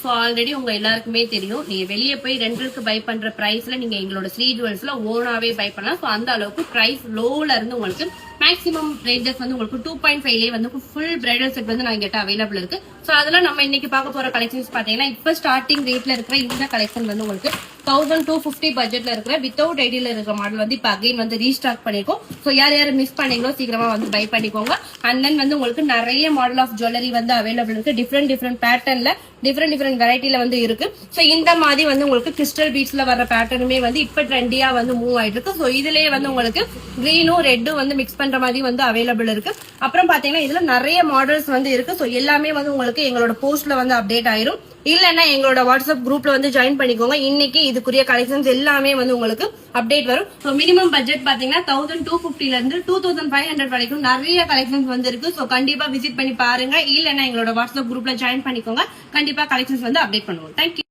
So already உங்க எல்லாருக்குமே தெரியும், நீங்க வெளியே போய் ரெண்டலுக்கு பை பண்ற பிரைஸ்ல நீங்க எங்களோட ஸ்ரீ ஜுவல்ஸ்ல ஓனாவே பை பண்ணலாம். சோ அந்த அளவுக்கு பிரைஸ் லோல இருந்து உங்களுக்கு மேக்ஸிமம் ரேஞ்சஸ் வந்து உங்களுக்கு 2.5 வந்து ஃபுல் பிரைடல் செட் வந்து நான் கிட்ட அவைலபிள் இருக்கு. சோ அதெல்லாம் நம்ம இன்னைக்கு பார்க்க போற கலெக்ஷன்ஸ் பாத்தீங்கன்னா இப்ப ஸ்டார்டிங் ரேட்ல இருக்கிற இந்த கலெக்ஷன் வந்து உங்களுக்கு 1250 பட்ஜெட்ல இருக்கிற வித்தவுட் ஐடியில இருக்கிற மாடல் வந்து இப்ப அகைன் வந்து ரீஸ்டாக் பண்ணிருக்கோம். சோ யார் யார் மிஸ் பண்ணீங்களோ சீக்கிரமா வந்து பை பண்ணிக்கோங்க. அண்ட் தென் வந்து உங்களுக்கு நிறைய மாடல் ஆஃப் ஜுவல்லரி வந்து அவைலபிள் இருக்கு. டிஃப்ரெண்ட் பேட்டர்ன்ல டிஃப்ரெண்ட் வெரைட்டில வந்து இருக்கு. சோ இந்த மாதிரி வந்து உங்களுக்கு கிறிஸ்டல் பீட்ஸ்ல வர பேட்டர்னுமே வந்து இப்ப ட்ரெண்டியா வந்து மூவ் ஆயிட்டு இருக்கு. சோ இதுலயே வந்து உங்களுக்கு கிரீனும் ரெட்டும் வந்து மிக்ஸ் பண்ற மாதிரி வந்து அவைலபிள் இருக்கு. அப்புறம் பாத்தீங்கன்னா இதுல நிறைய மாடல்ஸ் வந்து இருக்கு. சோ எல்லாமே வந்து உங்களுக்கு எங்களோட போஸ்ட்ல வந்து அப்டேட் ஆயிரும். இல்லன்னா எங்களோட வாட்ஸ்அப் குரூப்ல வந்து ஜாயின் பண்ணிக்கோங்க. இன்னைக்கு இதுக்குரிய கலெக்ஷன்ஸ் எல்லாமே வந்து உங்களுக்கு அப்டேட் வரும். ஸோ மினிமம் பட்ஜெட் பாத்தீங்கன்னா 1250 இருந்து 2500 வரைக்கும் நிறைய கலெக்ஷன்ஸ் வந்து இருக்கு. ஸோ கண்டிப்பா விசிட் பண்ணி பாருங்க. இல்லன்னா எங்களோட வாட்ஸ்அப் குரூப்ல ஜாயின் பண்ணிக்கோங்க. கண்டிப்பா கலெக்ஷன்ஸ் வந்து அப்டேட் பண்ணுவோம். தேங்க்யூ.